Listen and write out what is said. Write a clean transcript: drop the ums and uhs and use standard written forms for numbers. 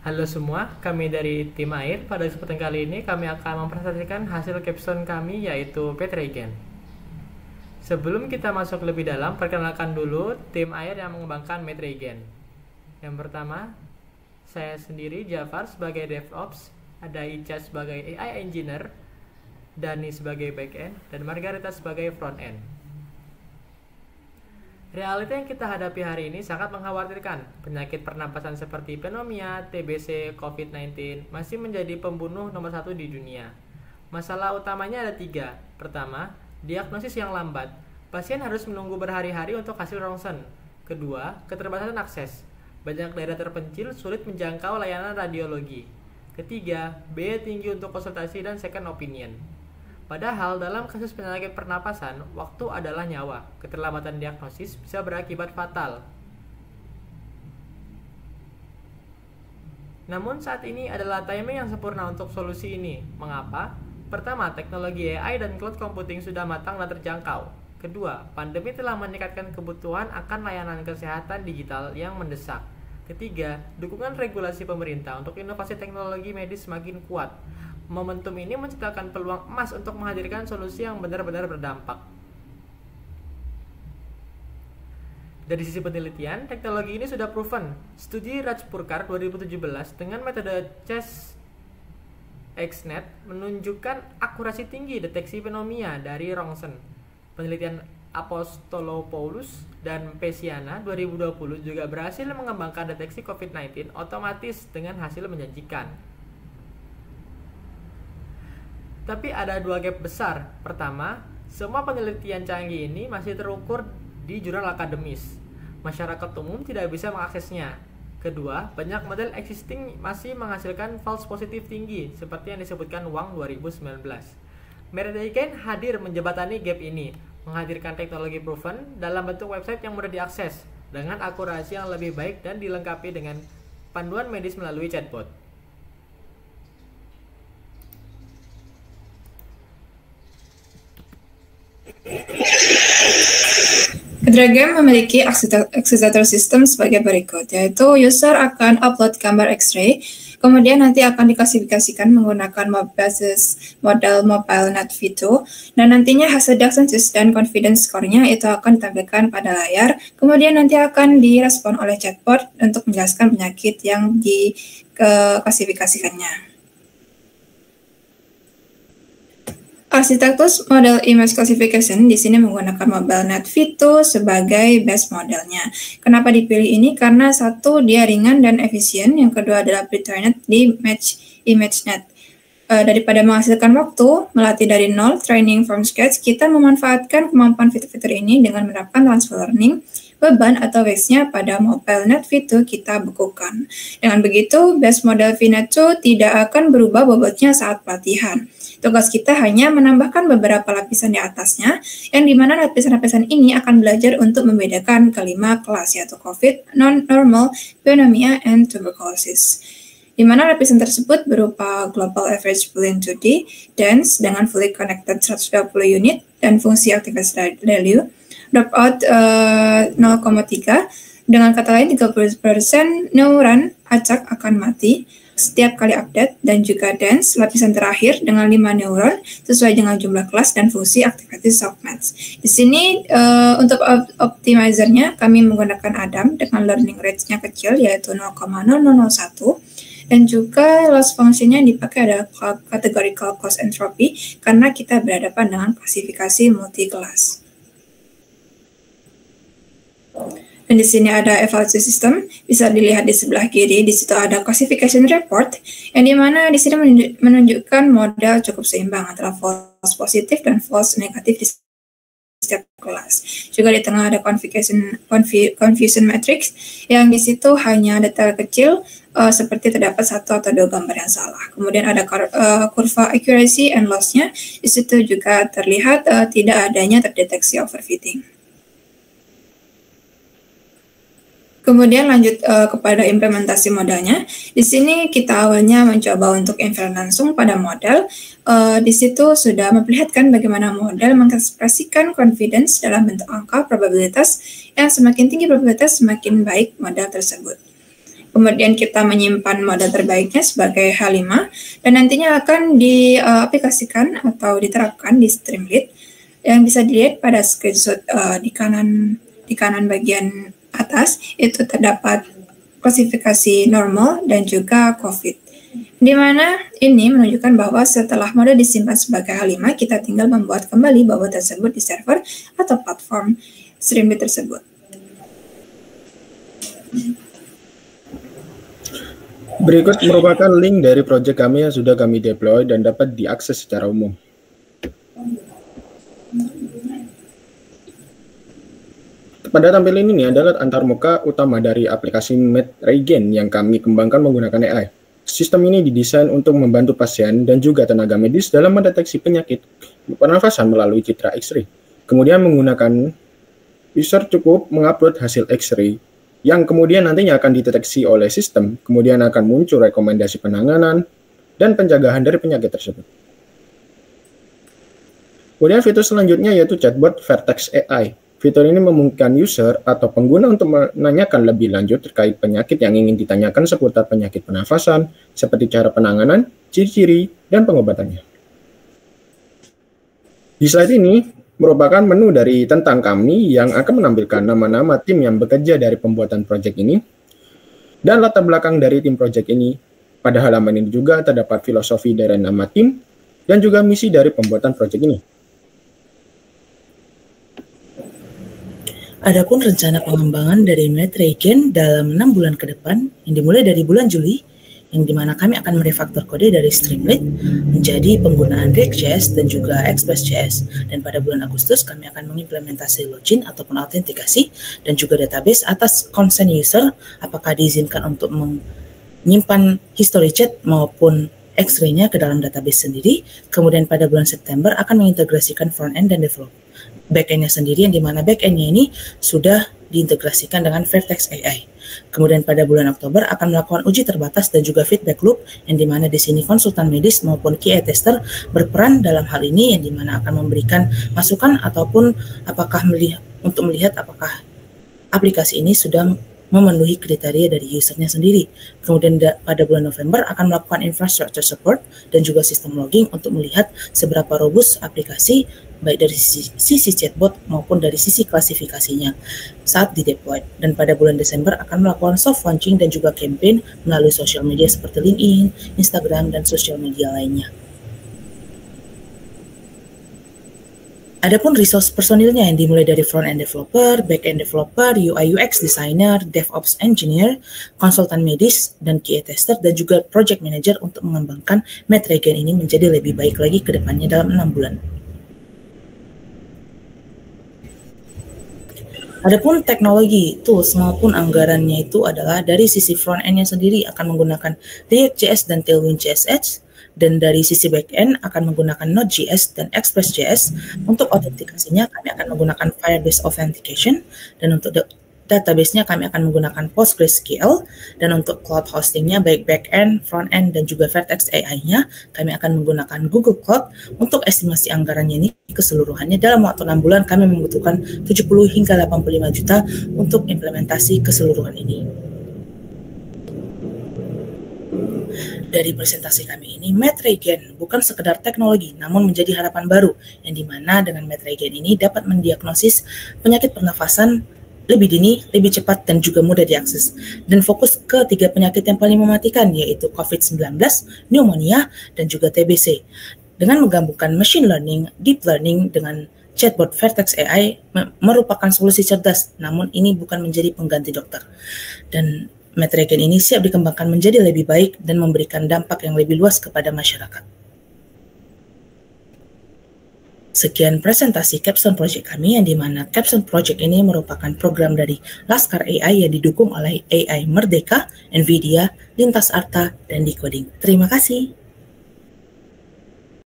Halo semua, kami dari tim AIR. Pada kesempatan kali ini kami akan mempresentasikan hasil capstone kami yaitu Petregen. Sebelum kita masuk lebih dalam, perkenalkan dulu tim AIR yang mengembangkan Metregen. Yang pertama, saya sendiri Jafar sebagai DevOps, ada Ica sebagai AI Engineer, Dani sebagai Backend, dan Margarita sebagai Frontend. Realita yang kita hadapi hari ini sangat mengkhawatirkan. Penyakit pernapasan seperti pneumonia, TBC, COVID-19 masih menjadi pembunuh nomor 1 di dunia. Masalah utamanya ada 3. Pertama, diagnosis yang lambat. Pasien harus menunggu berhari-hari untuk hasil ronsen. Kedua, keterbatasan akses. Banyak daerah terpencil sulit menjangkau layanan radiologi. Ketiga, biaya tinggi untuk konsultasi dan second opinion. Padahal dalam kasus penyakit pernapasan, waktu adalah nyawa. Keterlambatan diagnosis bisa berakibat fatal. Namun saat ini adalah timing yang sempurna untuk solusi ini. Mengapa? Pertama, teknologi AI dan cloud computing sudah matang dan terjangkau. Kedua, pandemi telah meningkatkan kebutuhan akan layanan kesehatan digital yang mendesak. Ketiga, dukungan regulasi pemerintah untuk inovasi teknologi medis semakin kuat. Momentum ini menciptakan peluang emas untuk menghadirkan solusi yang benar-benar berdampak. Dari sisi penelitian, teknologi ini sudah proven. Studi Rajpurkar 2017 dengan metode ChestXNet menunjukkan akurasi tinggi deteksi pneumonia dari rongsen. Penelitian Apostolopoulos dan Pesiana 2020 juga berhasil mengembangkan deteksi COVID-19 otomatis dengan hasil menjanjikan. Tapi ada 2 gap besar. Pertama, semua penelitian canggih ini masih terukur di jurnal akademis. Masyarakat umum tidak bisa mengaksesnya. Kedua, banyak model existing masih menghasilkan false positif tinggi, seperti yang disebutkan Wang 2019. Metregen hadir menjembatani gap ini, menghadirkan teknologi proven dalam bentuk website yang mudah diakses, dengan akurasi yang lebih baik dan dilengkapi dengan panduan medis melalui chatbot. Petregen memiliki accelerator system sebagai berikut, yaitu user akan upload gambar X-ray, kemudian nanti akan diklasifikasikan menggunakan basis model mobile net V2, dan nantinya hasil diagnosis dan confidence score-nya itu akan ditampilkan pada layar, kemudian nanti akan direspon oleh chatbot untuk menjelaskan penyakit yang diklasifikasikannya. Arsitektur model image classification di sini menggunakan MobileNet V2 sebagai base modelnya. Kenapa dipilih ini? Karena satu, dia ringan dan efisien. Yang kedua adalah pre-trained di ImageNet. Daripada menghasilkan waktu, melatih dari nol, training from scratch, kita memanfaatkan kemampuan fitur-fitur ini dengan menerapkan transfer learning, beban atau weights-nya pada MobileNet V2 kita bekukan. Dengan begitu, base model VNet 2 tidak akan berubah bobotnya saat pelatihan. Tugas kita hanya menambahkan beberapa lapisan di atasnya, yang dimana lapisan-lapisan ini akan belajar untuk membedakan kelima kelas, yaitu COVID, non-normal, pneumonia, and tuberculosis. Di mana lapisan tersebut berupa Global Average Boolean 2D, dense dengan fully connected 120 unit, dan fungsi activity value, dropout 0,3, dengan kata lain 30% neuron acak akan mati setiap kali update, dan juga dense lapisan terakhir dengan 5 neuron sesuai dengan jumlah kelas dan fungsi activity softmax. Di sini untuk optimizernya kami menggunakan Adam dengan learning rate-nya kecil yaitu 0,0001, dan juga loss function-nya dipakai ada categorical cost entropy karena kita berhadapan dengan klasifikasi multi kelas. Dan di sini ada evaluasi sistem, bisa dilihat di sebelah kiri. Di situ ada classification report, yang dimana di sini menunjukkan model cukup seimbang antara false positif dan false negatif di setiap kelas. Juga di tengah ada confusion matrix, yang di situ hanya detail kecil seperti terdapat 1 atau 2 gambar yang salah. Kemudian ada kurva accuracy and loss-nya, di situ juga terlihat tidak adanya terdeteksi overfitting. Kemudian lanjut kepada implementasi modelnya. Di sini kita awalnya mencoba untuk infer langsung pada model. Di situ sudah memperlihatkan bagaimana model mengekspresikan confidence dalam bentuk angka probabilitas, yang semakin tinggi probabilitas semakin baik model tersebut. Kemudian kita menyimpan model terbaiknya sebagai H5 dan nantinya akan diaplikasikan atau diterapkan di Streamlit yang bisa dilihat pada screenshot di kanan bagian atas. Itu terdapat klasifikasi normal dan juga COVID, di mana ini menunjukkan bahwa setelah model disimpan sebagai H5, kita tinggal membuat kembali bobot tersebut di server atau platform Streamlit tersebut. Berikut merupakan link dari proyek kami yang sudah kami deploy dan dapat diakses secara umum. Pada tampilan ini adalah antarmuka utama dari aplikasi MedRegen yang kami kembangkan menggunakan AI. Sistem ini didesain untuk membantu pasien dan juga tenaga medis dalam mendeteksi penyakit pernafasan melalui citra X-ray. Kemudian menggunakan user cukup mengupload hasil X-ray yang kemudian nantinya akan dideteksi oleh sistem, kemudian akan muncul rekomendasi penanganan dan pencegahan dari penyakit tersebut. Kemudian fitur selanjutnya yaitu chatbot Vertex AI. Fitur ini memungkinkan user atau pengguna untuk menanyakan lebih lanjut terkait penyakit yang ingin ditanyakan seputar penyakit pernafasan, seperti cara penanganan, ciri-ciri, dan pengobatannya. Di slide ini merupakan menu dari tentang kami yang akan menampilkan nama-nama tim yang bekerja dari pembuatan proyek ini dan latar belakang dari tim proyek ini. Pada halaman ini juga terdapat filosofi dari nama tim dan juga misi dari pembuatan proyek ini. Adapun rencana pengembangan dari MedRegen dalam 6 bulan ke depan yang dimulai dari bulan Juli, yang dimana kami akan merefaktor kode dari Streamlit menjadi penggunaan React.js dan juga Express.js. Dan pada bulan Agustus kami akan mengimplementasi login ataupun autentikasi dan juga database atas consent user apakah diizinkan untuk menyimpan history chat maupun X-ray-nya ke dalam database sendiri. Kemudian pada bulan September akan mengintegrasikan front-end dan develop back-end-nya sendiri, yang dimana back-end-nya ini sudah diintegrasikan dengan Vertex AI. Kemudian pada bulan Oktober akan melakukan uji terbatas dan juga feedback loop, yang dimana di sini konsultan medis maupun QA tester berperan dalam hal ini, yang dimana akan memberikan masukan ataupun untuk melihat apakah aplikasi ini sudah memenuhi kriteria dari usernya sendiri. Kemudian pada bulan November akan melakukan infrastructure support dan juga sistem logging untuk melihat seberapa robust aplikasi baik dari sisi chatbot maupun dari sisi klasifikasinya saat dideploy. Dan pada bulan Desember akan melakukan soft launching dan juga campaign melalui sosial media seperti LinkedIn, Instagram, dan sosial media lainnya. Adapun resource personilnya yang dimulai dari front-end developer, back-end developer, UI UX designer, DevOps engineer, konsultan medis, dan QA tester, dan juga project manager untuk mengembangkan MedRegen ini menjadi lebih baik lagi ke depannya dalam 6 bulan. Adapun teknologi, tools maupun anggarannya itu adalah dari sisi front-end-nya sendiri akan menggunakan React.js dan Tailwind CSS, dan dari sisi back-end akan menggunakan Node.js dan Express.js. Untuk autentikasinya kami akan menggunakan Firebase Authentication, dan untuk database-nya kami akan menggunakan PostgreSQL, dan untuk cloud hosting-nya baik back-end, front-end, dan juga Vertex AI-nya kami akan menggunakan Google Cloud. Untuk estimasi anggarannya ini keseluruhannya dalam waktu 6 bulan kami membutuhkan 70 hingga 85 juta untuk implementasi keseluruhan ini. Dari presentasi kami ini, MedRegen bukan sekedar teknologi, namun menjadi harapan baru, yang dimana dengan MedRegen ini dapat mendiagnosis penyakit pernafasan lebih dini, lebih cepat, dan juga mudah diakses. Dan fokus ke 3 penyakit yang paling mematikan, yaitu COVID-19, pneumonia, dan juga TBC. Dengan menggabungkan machine learning, deep learning, dengan chatbot Vertex AI merupakan solusi cerdas, namun ini bukan menjadi pengganti dokter. Dan MedRegen ini siap dikembangkan menjadi lebih baik dan memberikan dampak yang lebih luas kepada masyarakat. Sekian presentasi Capstone Project kami, yang dimana Capstone Project ini merupakan program dari Laskar AI yang didukung oleh AI Merdeka, NVIDIA, Lintas Arta, dan Decoding. Terima kasih.